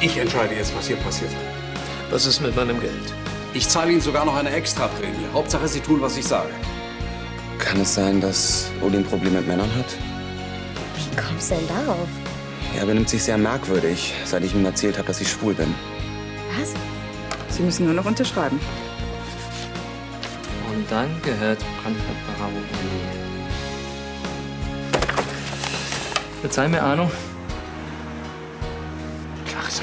Ich entscheide jetzt, was hier passiert. Was ist mit meinem Geld? Ich zahle Ihnen sogar noch eine Extraprämie. Hauptsache, Sie tun, was ich sage. Kann es sein, dass Uli ein Problem mit Männern hat? Wie kommst du denn darauf? Er benimmt sich sehr merkwürdig, seit ich ihm erzählt habe, dass ich schwul bin. Was? Sie müssen nur noch unterschreiben. Und dann gehört Brandner Bravo Uli. Verzeih mir, Arno. Clarissa.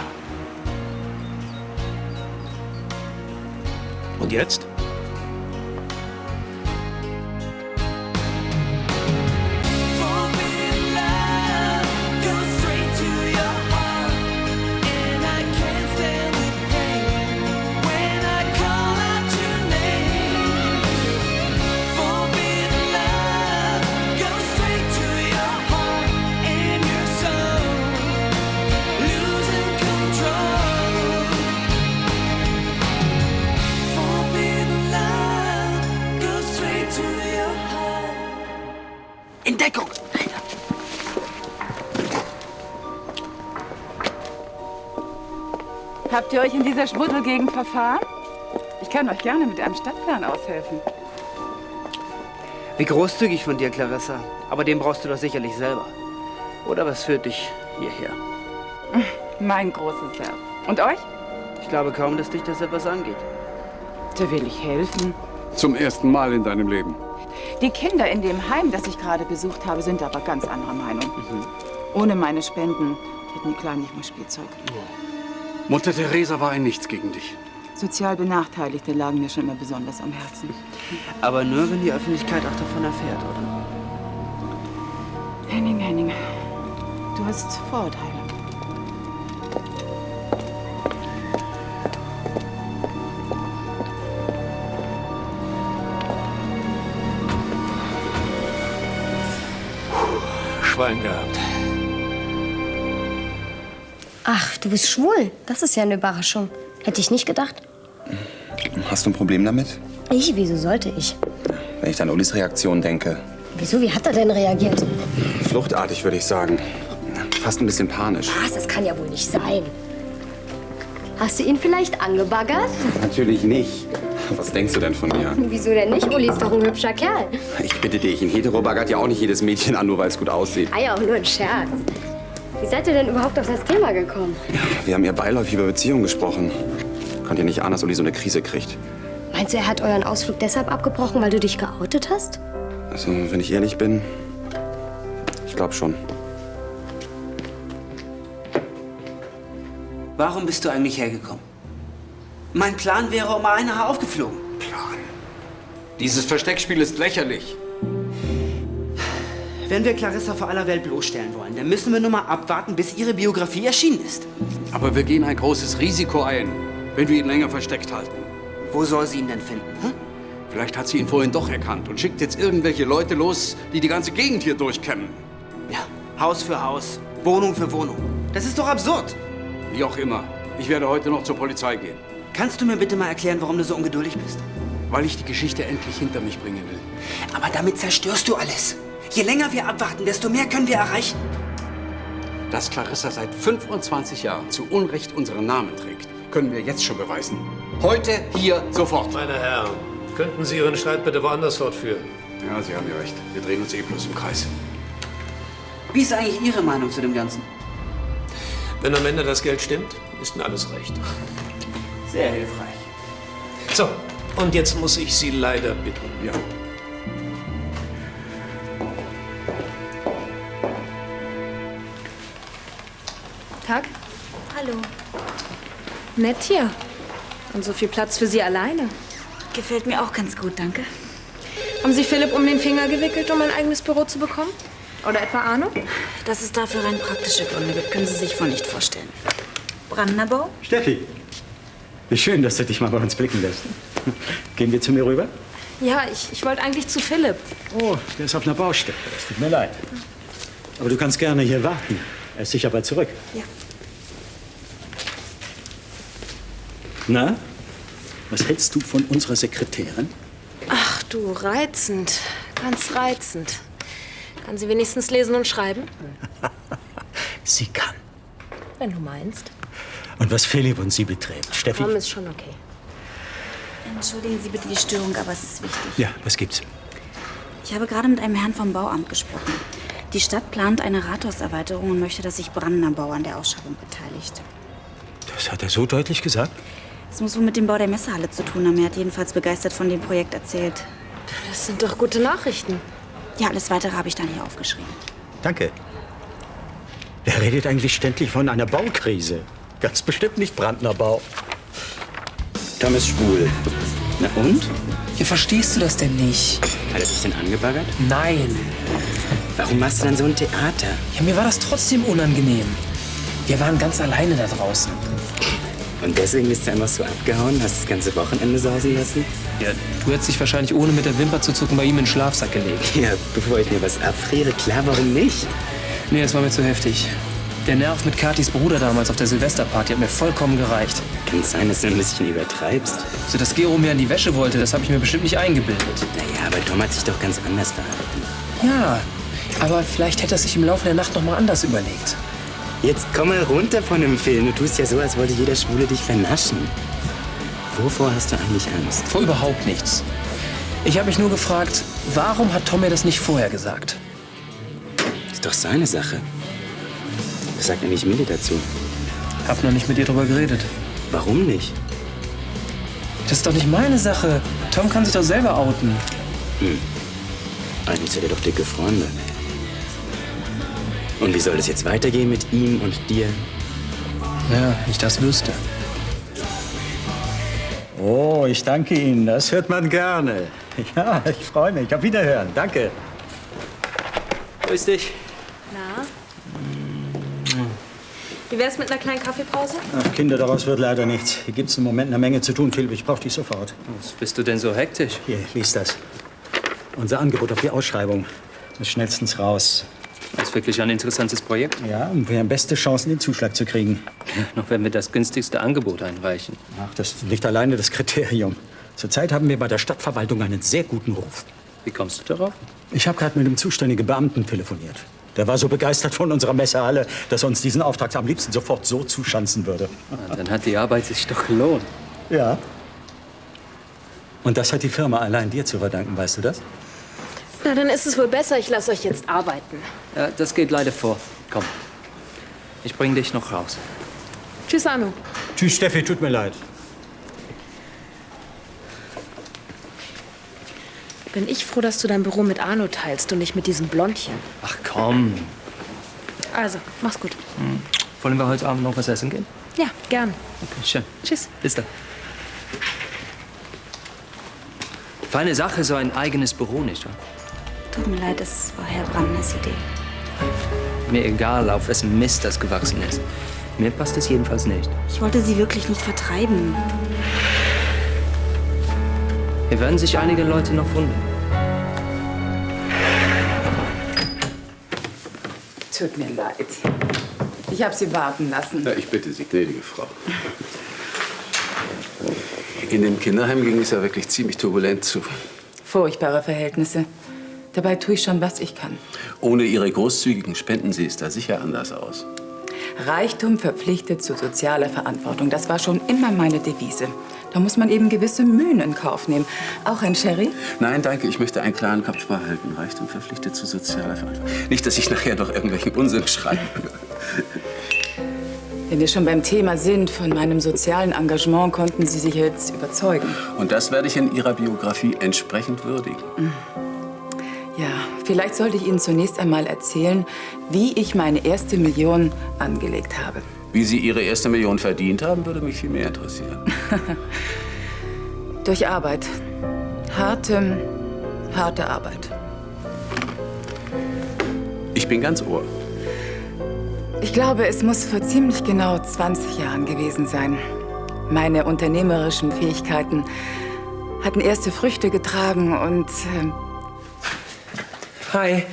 Und jetzt? Entdeckung! Habt ihr euch in dieser Schmuddelgegend verfahren? Ich kann euch gerne mit einem Stadtplan aushelfen. Wie großzügig von dir, Clarissa. Aber den brauchst du doch sicherlich selber. Oder was führt dich hierher? Mein großes Herz. Und euch? Ich glaube kaum, dass dich das etwas angeht. Da will ich helfen. Zum ersten Mal in deinem Leben. Die Kinder in dem Heim, das ich gerade besucht habe, sind aber ganz anderer Meinung. Ohne meine Spenden hätten die Kleinen nicht mal Spielzeug. Mutter Teresa war ein Nichts gegen dich. Sozial Benachteiligte lagen mir schon immer besonders am Herzen. Aber nur, wenn die Öffentlichkeit auch davon erfährt, oder? Henning, du hast Vorurteile. Schwein gehabt. Ach, du bist schwul. Das ist ja eine Überraschung. Hätte ich nicht gedacht. Hast du ein Problem damit? Ich? Wieso sollte ich? Wenn ich an Ulis Reaktion denke. Wieso? Wie hat er denn reagiert? Fluchtartig, würde ich sagen. Fast ein bisschen panisch. Was? Das kann ja wohl nicht sein. Hast du ihn vielleicht angebaggert? Natürlich nicht. Was denkst du denn von mir? Wieso denn nicht? Uli ist doch ein hübscher Kerl. Ich bitte dich, ein Hetero baggert ja auch nicht jedes Mädchen an, nur weil es gut aussieht. Ah ja, auch nur ein Scherz. Wie seid ihr denn überhaupt auf das Thema gekommen? Wir haben ja beiläufig über Beziehungen gesprochen. Könnt ihr nicht ahnen, dass Uli so eine Krise kriegt? Meinst du, er hat euren Ausflug deshalb abgebrochen, weil du dich geoutet hast? Also, wenn ich ehrlich bin, ich glaube schon. Warum bist du eigentlich hergekommen? Mein Plan wäre um ein Haar aufgeflogen. Plan. Dieses Versteckspiel ist lächerlich. Wenn wir Clarissa vor aller Welt bloßstellen wollen, dann müssen wir nur mal abwarten, bis ihre Biografie erschienen ist. Aber wir gehen ein großes Risiko ein, wenn wir ihn länger versteckt halten. Wo soll sie ihn denn finden? Hm? Vielleicht hat sie ihn vorhin doch erkannt und schickt jetzt irgendwelche Leute los, die die ganze Gegend hier durchkämmen. Ja, Haus für Haus, Wohnung für Wohnung. Das ist doch absurd. Wie auch immer. Ich werde heute noch zur Polizei gehen. Kannst du mir bitte mal erklären, warum du so ungeduldig bist? Weil ich die Geschichte endlich hinter mich bringen will. Aber damit zerstörst du alles. Je länger wir abwarten, desto mehr können wir erreichen. Dass Clarissa seit 25 Jahren zu Unrecht unseren Namen trägt, können wir jetzt schon beweisen. Heute, hier, sofort. Meine Herren, könnten Sie Ihren Streit bitte woanders fortführen? Ja, Sie haben ja recht. Wir drehen uns eh bloß im Kreis. Wie ist eigentlich Ihre Meinung zu dem Ganzen? Wenn am Ende das Geld stimmt, ist mir alles recht. Sehr hilfreich. So, und jetzt muss ich Sie leider bitten. Ja. Tag. Hallo. Nett hier. Und so viel Platz für Sie alleine. Gefällt mir auch ganz gut, danke. Haben Sie Philipp um den Finger gewickelt, um ein eigenes Büro zu bekommen? Oder etwa Arno? Dass es dafür rein praktische Gründe gibt, können Sie sich wohl nicht vorstellen. Brandenbau? Steffi, wie schön, dass du dich mal bei uns blicken lässt. Gehen wir zu mir rüber? Ja, ich wollte eigentlich zu Philipp. Oh, der ist auf einer Baustelle. Das tut mir leid. Aber du kannst gerne hier warten. Er ist sicher bald zurück. Ja. Na, was hältst du von unserer Sekretärin? Ach du, reizend. Ganz reizend. Kann sie wenigstens lesen und schreiben? Sie kann. Wenn du meinst. Und was Philipp und Sie betrifft, Steffi? Tom ist schon okay. Entschuldigen Sie bitte die Störung, aber es ist wichtig. Ja, was gibt's? Ich habe gerade mit einem Herrn vom Bauamt gesprochen. Die Stadt plant eine Rathauserweiterung und möchte, dass sich Brandenbau an der Ausschreibung beteiligt. Das hat er so deutlich gesagt? Es muss wohl mit dem Bau der Messehalle zu tun haben. Er hat jedenfalls begeistert von dem Projekt erzählt. Das sind doch gute Nachrichten. Ja, alles Weitere habe ich dann hier aufgeschrieben. Danke. Wer redet eigentlich ständig von einer Baukrise? Ganz bestimmt nicht Brandner Bau. Tom ist schwul. Na und? Ja, verstehst du das denn nicht? Hat er sich denn angebaggert? Nein. Warum machst du dann so ein Theater? Ja, mir war das trotzdem unangenehm. Wir waren ganz alleine da draußen. Und deswegen bist du einfach so abgehauen? Hast das ganze Wochenende sausen lassen? Ja, du hättest dich wahrscheinlich ohne mit der Wimper zu zucken bei ihm in den Schlafsack gelegt. Ja, bevor ich mir was abfriere, klar, warum nicht? Nee, das war mir zu heftig. Der Nerv mit Katis Bruder damals auf der Silvesterparty hat mir vollkommen gereicht. Kann sein, dass du ein bisschen übertreibst. So, dass Gero mir an die Wäsche wollte, das habe ich mir bestimmt nicht eingebildet. Naja, aber Tom hat sich doch ganz anders verhalten. Ja, aber vielleicht hätte er sich im Laufe der Nacht noch mal anders überlegt. Jetzt komm mal runter von dem Film. Du tust ja so, als wollte jeder Schwule dich vernaschen. Wovor hast du eigentlich Angst? Vor überhaupt nichts. Ich habe mich nur gefragt, warum hat Tom mir das nicht vorher gesagt? Ist doch seine Sache. Was sagt nämlich Millie dazu? Hab noch nicht mit ihr drüber geredet. Warum nicht? Das ist doch nicht meine Sache. Tom kann sich doch selber outen. Eigentlich seid ihr doch dicke Freunde. Und wie soll es jetzt weitergehen mit ihm und dir? Ja, ich das wüsste. Oh, ich danke Ihnen. Das hört man gerne. Ja, ich freue mich. Auf Wiederhören. Danke. Grüß dich. Na? Wie wär's mit einer kleinen Kaffeepause? Ach, Kinder, daraus wird leider nichts. Hier gibt's im Moment eine Menge zu tun, Philipp. Ich brauche dich sofort. Was bist du denn so hektisch? Hier, lies das. Unser Angebot auf die Ausschreibung. Muss schnellstens raus. Das ist wirklich ein interessantes Projekt. Ja, und wir haben beste Chancen, den Zuschlag zu kriegen. Noch wenn wir das günstigste Angebot einreichen. Ach, das ist nicht alleine das Kriterium. Zurzeit haben wir bei der Stadtverwaltung einen sehr guten Ruf. Wie kommst du darauf? Ich habe gerade mit dem zuständigen Beamten telefoniert. Der war so begeistert von unserer Messehalle, dass er uns diesen Auftrag am liebsten sofort so zuschanzen würde. Na, dann hat die Arbeit sich doch gelohnt. Ja. Und das hat die Firma allein dir zu verdanken, weißt du das? Na, dann ist es wohl besser, ich lasse euch jetzt arbeiten. Ja, das geht leider vor. Komm. Ich bring dich noch raus. Tschüss, Arno. Tschüss, Steffi, tut mir leid. Bin ich froh, dass du dein Büro mit Arno teilst und nicht mit diesem Blondchen. Ach komm. Also, mach's gut. Wollen wir heute Abend noch was essen gehen? Ja, gern. Okay, schön. Tschüss. Bis dann. Feine Sache, so ein eigenes Büro, nicht wahr? Tut mir leid, es war Herr Brandners Idee. Mir egal, auf wessen Mist das gewachsen ist. Mir passt es jedenfalls nicht. Ich wollte Sie wirklich nicht vertreiben. Hier werden sich einige Leute noch wundern. Tut mir leid. Ich habe Sie warten lassen. Ja, ich bitte Sie, gnädige Frau. In dem Kinderheim ging es ja wirklich ziemlich turbulent zu. Furchtbare Verhältnisse. Dabei tue ich schon, was ich kann. Ohne Ihre großzügigen Spenden sieht es da sicher anders aus. Reichtum verpflichtet zu sozialer Verantwortung. Das war schon immer meine Devise. Da muss man eben gewisse Mühen in Kauf nehmen. Auch ein Sherry? Nein, danke, ich möchte einen klaren Kopf behalten. Reichtum verpflichtet zu sozialer Verantwortung. Nicht, dass ich nachher doch irgendwelchen Unsinn schreibe. Wenn wir schon beim Thema sind, von meinem sozialen Engagement konnten Sie sich jetzt überzeugen. Und das werde ich in Ihrer Biografie entsprechend würdigen. Ja, vielleicht sollte ich Ihnen zunächst einmal erzählen, wie ich meine erste Million angelegt habe. Wie Sie Ihre erste Million verdient haben, würde mich viel mehr interessieren. Durch Arbeit. Harte Arbeit. Ich bin ganz Ohr. Ich glaube, es muss vor ziemlich genau 20 Jahren gewesen sein. Meine unternehmerischen Fähigkeiten hatten erste Früchte getragen und... Hi.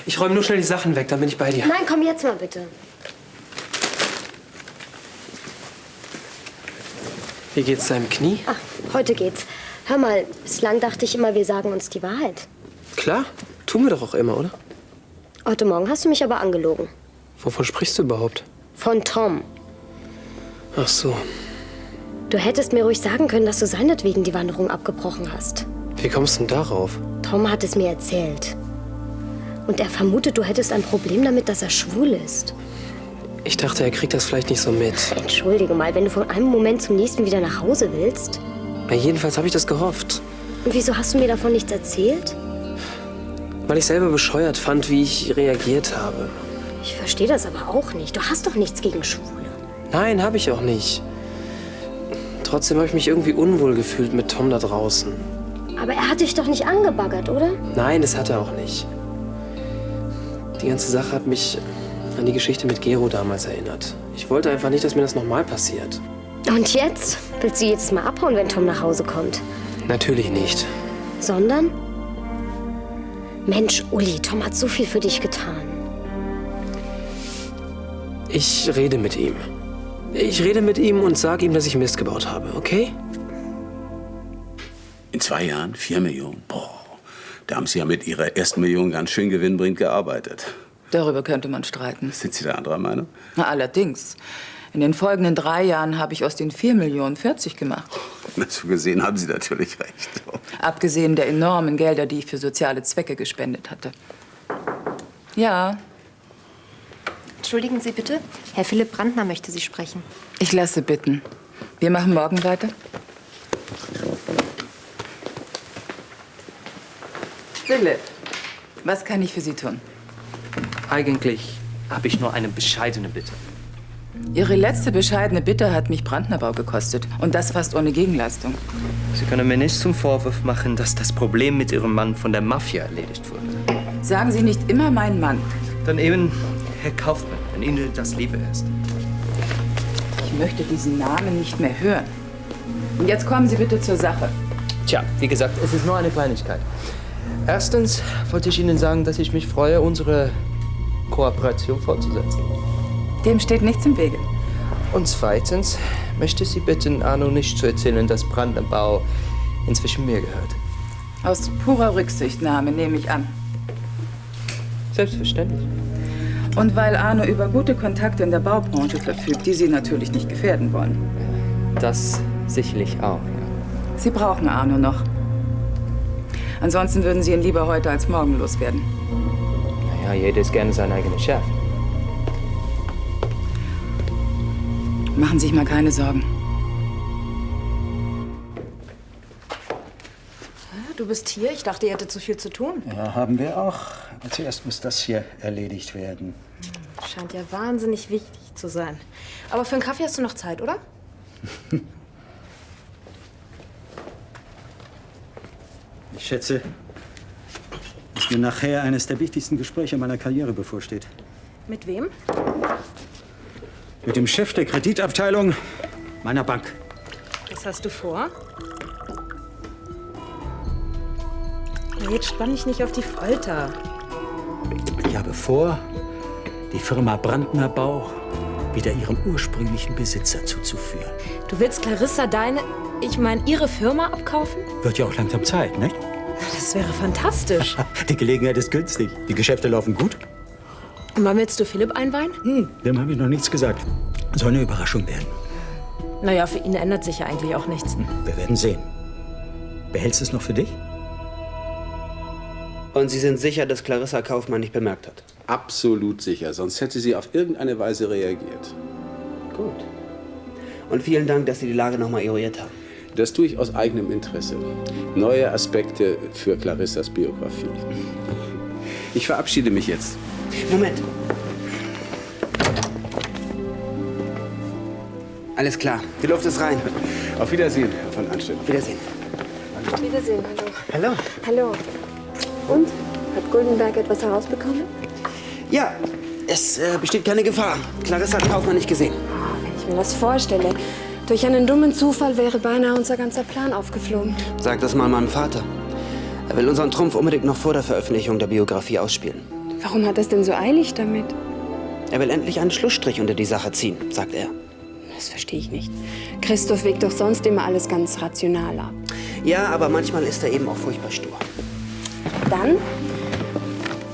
Ich räume nur schnell die Sachen weg, dann bin ich bei dir. Nein, komm jetzt mal bitte. Wie geht's deinem Knie? Ach, heute geht's. Hör mal, bislang dachte ich immer, wir sagen uns die Wahrheit. Klar, tun wir doch auch immer, oder? Heute Morgen hast du mich aber angelogen. Wovon sprichst du überhaupt? Von Tom. Ach so. Du hättest mir ruhig sagen können, dass du seinetwegen die Wanderung abgebrochen hast. Wie kommst du denn darauf? Tom hat es mir erzählt. Und er vermutet, du hättest ein Problem damit, dass er schwul ist. Ich dachte, er kriegt das vielleicht nicht so mit. Entschuldige mal, wenn du von einem Moment zum nächsten wieder nach Hause willst. Na, jedenfalls habe ich das gehofft. Und wieso hast du mir davon nichts erzählt? Weil ich selber bescheuert fand, wie ich reagiert habe. Ich verstehe das aber auch nicht. Du hast doch nichts gegen Schwule. Nein, habe ich auch nicht. Trotzdem habe ich mich irgendwie unwohl gefühlt mit Tom da draußen. Aber er hat dich doch nicht angebaggert, oder? Nein, das hat er auch nicht. Die ganze Sache hat mich an die Geschichte mit Gero damals erinnert. Ich wollte einfach nicht, dass mir das nochmal passiert. Und jetzt? Willst du jedes Mal abhauen, wenn Tom nach Hause kommt? Natürlich nicht. Sondern? Mensch, Uli, Tom hat so viel für dich getan. Ich rede mit ihm. Ich rede mit ihm und sage ihm, dass ich Mist gebaut habe, okay? In 2 Jahren 4 Millionen. Boah, da haben Sie ja mit Ihrer ersten Million ganz schön gewinnbringend gearbeitet. Darüber könnte man streiten. Sind Sie da anderer Meinung? Na, allerdings. In den folgenden 3 Jahren habe ich aus den 4 Millionen 40 gemacht. So gesehen haben Sie natürlich recht. Abgesehen der enormen Gelder, die ich für soziale Zwecke gespendet hatte. Ja, Entschuldigen Sie bitte. Herr Philipp Brandner möchte Sie sprechen. ich lasse bitten. Wir machen morgen weiter. Philipp, was kann ich für Sie tun? Eigentlich habe ich nur eine bescheidene Bitte. Ihre letzte bescheidene Bitte hat mich Brandnerbau gekostet. Und das fast ohne Gegenleistung. Sie können mir nicht zum Vorwurf machen, dass das Problem mit Ihrem Mann von der Mafia erledigt wurde. Sagen Sie nicht immer mein Mann. Dann eben Herr Kaufmann, wenn Ihnen das Liebe ist. Ich möchte diesen Namen nicht mehr hören. Und jetzt kommen Sie bitte zur Sache. Tja, wie gesagt, es ist nur eine Kleinigkeit. Erstens wollte ich Ihnen sagen, dass ich mich freue, unsere Kooperation fortzusetzen. Dem steht nichts im Wege. Und zweitens möchte ich Sie bitten, Arno nicht zu erzählen, dass Brandnerbau inzwischen mir gehört. Aus purer Rücksichtnahme nehme ich an. Selbstverständlich. Und weil Arno über gute Kontakte in der Baubranche verfügt, die Sie natürlich nicht gefährden wollen. Das sicherlich auch, ja. Sie brauchen Arno noch. Ansonsten würden Sie ihn lieber heute als morgen loswerden. Naja, jeder ist gerne sein eigener Chef. Machen Sie sich mal keine Sorgen. Du bist hier? Ich dachte, ihr hättet zu viel zu tun. Ja, haben wir auch. Aber zuerst muss das hier erledigt werden. Scheint ja wahnsinnig wichtig zu sein. Aber für einen Kaffee hast du noch Zeit, oder? Ich schätze, dass mir nachher eines der wichtigsten Gespräche meiner Karriere bevorsteht. Mit wem? Mit dem Chef der Kreditabteilung meiner Bank. Was hast du vor? Jetzt spann dich nicht auf die Folter. Ich habe vor, die Firma Brandnerbau wieder ihrem ursprünglichen Besitzer zuzuführen. Du willst Clarissa ihre Firma abkaufen? Wird ja auch langsam Zeit, nicht? Das wäre fantastisch. Die Gelegenheit ist günstig. Die Geschäfte laufen gut. Und wann willst du Philipp einweihen? Dem habe ich noch nichts gesagt. Soll eine Überraschung werden. Naja, für ihn ändert sich ja eigentlich auch nichts. Wir werden sehen. Behältst du es noch für dich? Und Sie sind sicher, dass Clarissa Kaufmann nicht bemerkt hat? Absolut sicher, sonst hätte sie auf irgendeine Weise reagiert. Gut. Und vielen Dank, dass Sie die Lage noch mal eruiert haben. Das tue ich aus eigenem Interesse. Neue Aspekte für Clarissas Biografie. Ich verabschiede mich jetzt. Moment. Alles klar, die Luft ist rein. Auf Wiedersehen, Herr von Anstetten. Auf Wiedersehen. Auf Wiedersehen, hallo. Hallo. Hallo. Und? Hat Guldenberg etwas herausbekommen? Ja, es besteht keine Gefahr. Clarissa hat Kaufmann nicht gesehen. Wenn ich mir das vorstelle, durch einen dummen Zufall wäre beinahe unser ganzer Plan aufgeflogen. Sag das mal meinem Vater. Er will unseren Trumpf unbedingt noch vor der Veröffentlichung der Biografie ausspielen. Warum hat er es denn so eilig damit? Er will endlich einen Schlussstrich unter die Sache ziehen, sagt er. Das verstehe ich nicht. Christoph wägt doch sonst immer alles ganz rational ab. Ja, aber manchmal ist er eben auch furchtbar stur. Dann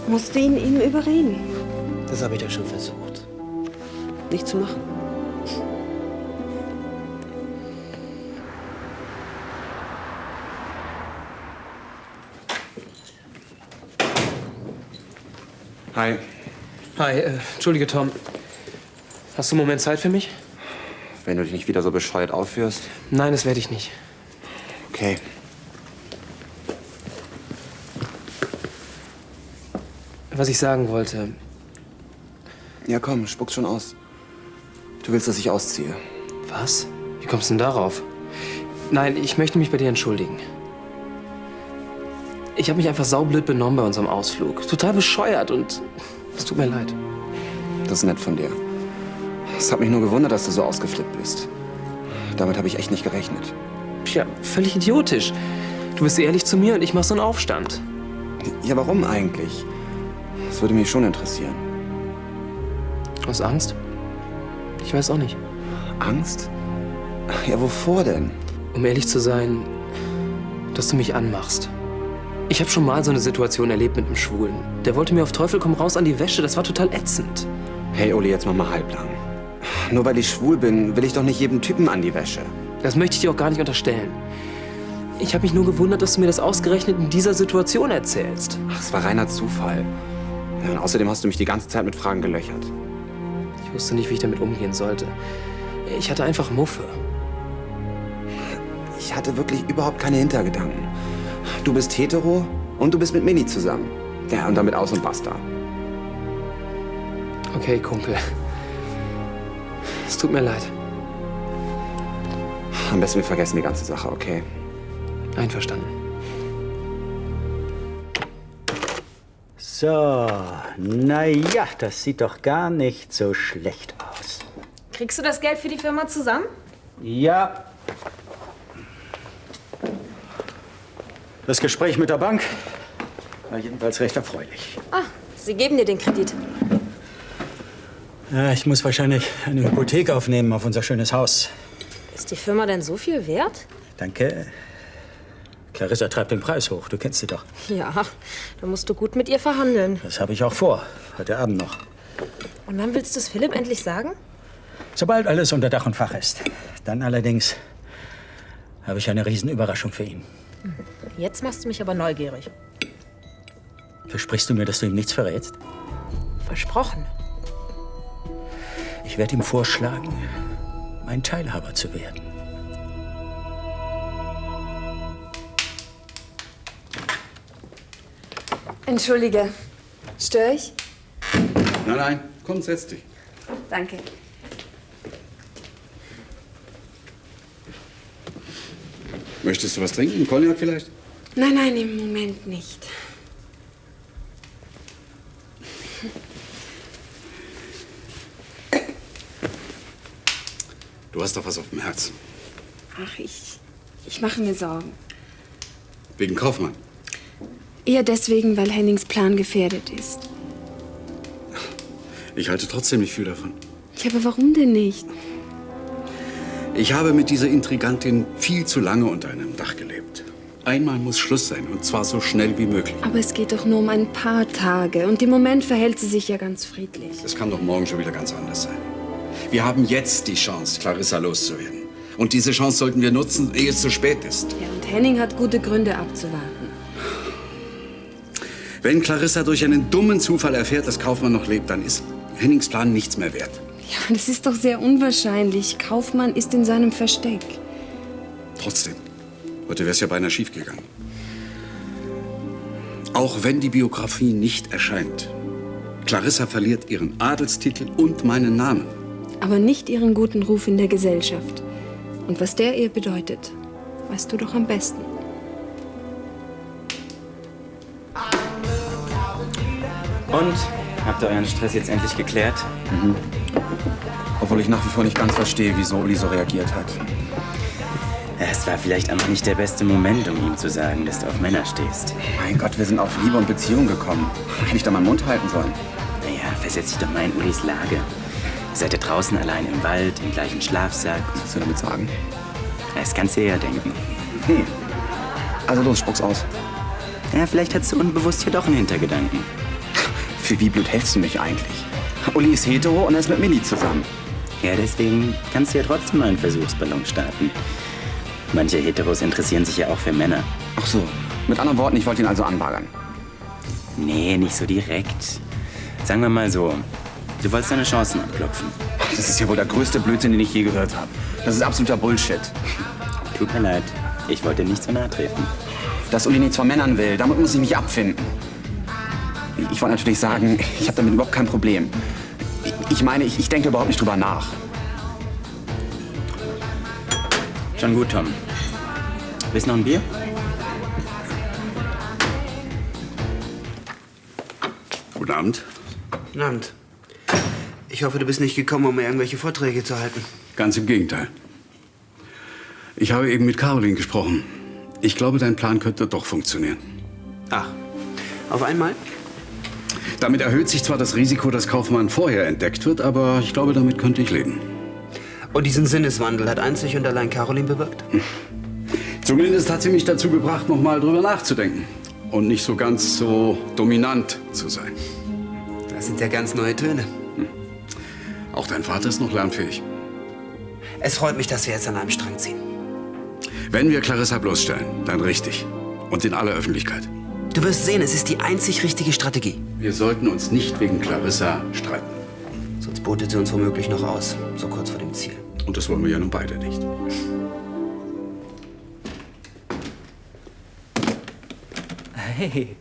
musst du ihn überreden. Das habe ich doch schon versucht. Nicht zu machen. Hi. Hi, entschuldige, Tom. Hast du einen Moment Zeit für mich? Wenn du dich nicht wieder so bescheuert aufführst. Nein, das werde ich nicht. Okay. Was ich sagen wollte. Ja, komm, spuck's schon aus. Du willst, dass ich ausziehe. Was? Wie kommst du denn darauf? Nein, ich möchte mich bei dir entschuldigen. Ich habe mich einfach saublöd benommen bei unserem Ausflug. Total bescheuert und es tut mir leid. Das ist nett von dir. Es hat mich nur gewundert, dass du so ausgeflippt bist. Damit habe ich echt nicht gerechnet. Tja, völlig idiotisch. Du bist ehrlich zu mir und ich mach so einen Aufstand. Ja, warum eigentlich? Das würde mich schon interessieren. Aus Angst? Ich weiß auch nicht. Angst? Ja, wovor denn? Um ehrlich zu sein, dass du mich anmachst. Ich habe schon mal so eine Situation erlebt mit einem Schwulen. Der wollte mir auf Teufel komm raus an die Wäsche. Das war total ätzend. Hey, Uli, jetzt mach mal halblang. Nur weil ich schwul bin, will ich doch nicht jedem Typen an die Wäsche. Das möchte ich dir auch gar nicht unterstellen. Ich habe mich nur gewundert, dass du mir das ausgerechnet in dieser Situation erzählst. Ach, es war reiner Zufall. Ja, und außerdem hast du mich die ganze Zeit mit Fragen gelöchert. Ich wusste nicht, wie ich damit umgehen sollte. Ich hatte einfach Muffe. Ich hatte wirklich überhaupt keine Hintergedanken. Du bist hetero und du bist mit Minnie zusammen. Ja, und damit aus und basta. Okay, Kumpel. Es tut mir leid. Am besten wir vergessen die ganze Sache, okay? Einverstanden. So, na ja, das sieht doch gar nicht so schlecht aus. Kriegst du das Geld für die Firma zusammen? Ja. Das Gespräch mit der Bank war jedenfalls recht erfreulich. Ah, sie geben dir den Kredit. Ja, ich muss wahrscheinlich eine Hypothek aufnehmen auf unser schönes Haus. Ist die Firma denn so viel wert? Danke. Clarissa treibt den Preis hoch, du kennst sie doch. Ja, da musst du gut mit ihr verhandeln. Das habe ich auch vor, heute Abend noch. Und wann willst du es Philipp endlich sagen? Sobald alles unter Dach und Fach ist. Dann allerdings habe ich eine Riesenüberraschung für ihn. Jetzt machst du mich aber neugierig. Versprichst du mir, dass du ihm nichts verrätst? Versprochen. Ich werde ihm vorschlagen, mein Teilhaber zu werden. Entschuldige, störe ich? Nein, nein, komm, setz dich. Danke. Möchtest du was trinken? Einen Cognac vielleicht? Nein, nein, im Moment nicht. Du hast doch was auf dem Herzen. Ach, ich mache mir Sorgen. Wegen Kaufmann. Eher deswegen, weil Hennings Plan gefährdet ist. Ich halte trotzdem nicht viel davon. Ja, aber warum denn nicht? Ich habe mit dieser Intrigantin viel zu lange unter einem Dach gelebt. Einmal muss Schluss sein, und zwar so schnell wie möglich. Aber es geht doch nur um ein paar Tage. Und im Moment verhält sie sich ja ganz friedlich. Es kann doch morgen schon wieder ganz anders sein. Wir haben jetzt die Chance, Clarissa loszuwerden. Und diese Chance sollten wir nutzen, ehe es zu spät ist. Ja, und Henning hat gute Gründe abzuwarten. Wenn Clarissa durch einen dummen Zufall erfährt, dass Kaufmann noch lebt, dann ist Hennings Plan nichts mehr wert. Ja, aber das ist doch sehr unwahrscheinlich. Kaufmann ist in seinem Versteck. Trotzdem, heute wäre es ja beinahe schiefgegangen. Auch wenn die Biografie nicht erscheint, Clarissa verliert ihren Adelstitel und meinen Namen. Aber nicht ihren guten Ruf in der Gesellschaft. Und was der ihr bedeutet, weißt du doch am besten. Und? Habt ihr euren Stress jetzt endlich geklärt? Mhm. Obwohl ich nach wie vor nicht ganz verstehe, wieso Uli so reagiert hat. Ja, es war vielleicht einfach nicht der beste Moment, um ihm zu sagen, dass du auf Männer stehst. Mein Gott, wir sind auf Liebe und Beziehung gekommen. Hätte ich da meinen Mund halten sollen. Naja, versetz dich doch mal in Ulis Lage. Ihr seid ja draußen allein im Wald, im gleichen Schlafsack. Was willst du damit sagen? Das kannst du ja denken. Nee. Also los, spuck's aus. Ja, vielleicht hast du unbewusst hier doch einen Hintergedanken. Für wie blöd hältst du mich eigentlich? Uli ist hetero und er ist mit Minnie zusammen. Ja, deswegen kannst du ja trotzdem mal einen Versuchsballon starten. Manche Heteros interessieren sich ja auch für Männer. Ach so. Mit anderen Worten, ich wollte ihn also anbaggern. Nee, nicht so direkt. Sagen wir mal so, du wolltest deine Chancen abklopfen. Das ist ja wohl der größte Blödsinn, den ich je gehört habe. Das ist absoluter Bullshit. Tut mir leid, ich wollte dir nicht so nahe treten. Dass Uli nichts von Männern will, damit muss ich mich abfinden. Ich wollte natürlich sagen, ich habe damit überhaupt kein Problem. Ich meine, ich denke überhaupt nicht drüber nach. Schon gut, Tom. Willst du noch ein Bier? Guten Abend. Guten Abend. Ich hoffe, du bist nicht gekommen, um mir irgendwelche Vorträge zu halten. Ganz im Gegenteil. Ich habe eben mit Caroline gesprochen. Ich glaube, dein Plan könnte doch funktionieren. Ach, auf einmal? Damit erhöht sich zwar das Risiko, dass Kaufmann vorher entdeckt wird, aber ich glaube, damit könnte ich leben. Und diesen Sinneswandel hat einzig und allein Caroline bewirkt? Zumindest hat sie mich dazu gebracht, noch mal drüber nachzudenken. Und nicht so ganz so dominant zu sein. Das sind ja ganz neue Töne. Auch dein Vater ist noch lernfähig. Es freut mich, dass wir jetzt an einem Strang ziehen. Wenn wir Clarissa bloßstellen, dann richtig. Und in aller Öffentlichkeit. Du wirst sehen, es ist die einzig richtige Strategie. Wir sollten uns nicht wegen Clarissa streiten. Sonst botet sie uns womöglich noch aus, so kurz vor dem Ziel. Und das wollen wir ja nun beide nicht. Hey,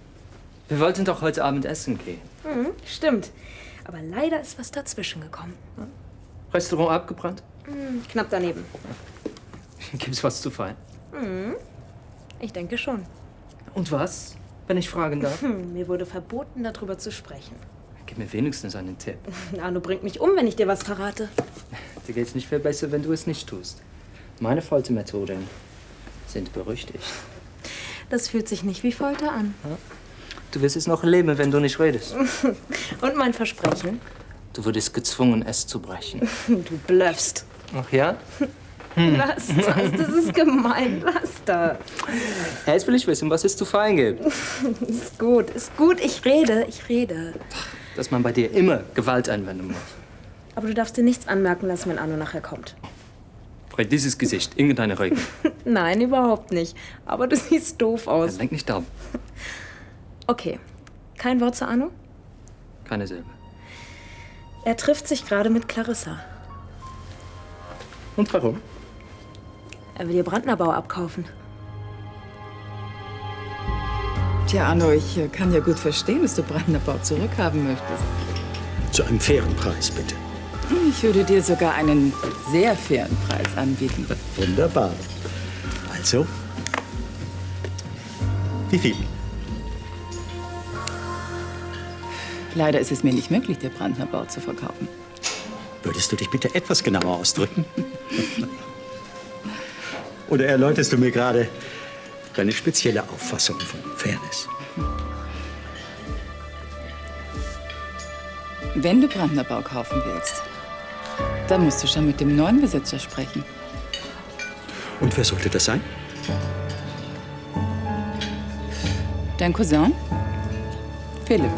wir wollten doch heute Abend essen gehen. Stimmt. Aber leider ist was dazwischen gekommen. Restaurant abgebrannt? Knapp daneben. Gibt's was zu feiern? Ich denke schon. Und was, wenn ich fragen darf? Mir wurde verboten, darüber zu sprechen. Gib mir wenigstens einen Tipp. Arno bringt mich um, wenn ich dir was verrate. Dir geht's nicht viel besser, wenn du es nicht tust. Meine Foltermethoden sind berüchtigt. Das fühlt sich nicht wie Folter an. Du wirst es noch erleben, wenn du nicht redest. Und mein Versprechen? Du wurdest gezwungen, es zu brechen. Du bluffst. Ach ja? Lass das, das ist gemein. Lass das. Jetzt will ich wissen, was es zu feiern gibt. Ist gut. Ich rede. Dass man bei dir immer Gewalt anwenden muss. Aber du darfst dir nichts anmerken lassen, wenn Arno nachher kommt. Bei dieses Gesicht, irgendeine Regel. Nein, überhaupt nicht. Aber du siehst doof aus. Dann denk nicht darum. Okay. Kein Wort zu Arno? Keine Silbe. Er trifft sich gerade mit Clarissa. Und warum? Er will ihr Brandnerbau abkaufen. Tja, Arno, ich kann ja gut verstehen, dass du Brandnerbau zurückhaben möchtest. Zu einem fairen Preis, bitte. Ich würde dir sogar einen sehr fairen Preis anbieten. Wunderbar. Also, wie viel? Leider ist es mir nicht möglich, dir Brandnerbau zu verkaufen. Würdest du dich bitte etwas genauer ausdrücken? Oder erläuterst du mir gerade deine spezielle Auffassung von Fairness? Wenn du Brandnerbau kaufen willst, dann musst du schon mit dem neuen Besitzer sprechen. Und wer sollte das sein? Dein Cousin? Philipp.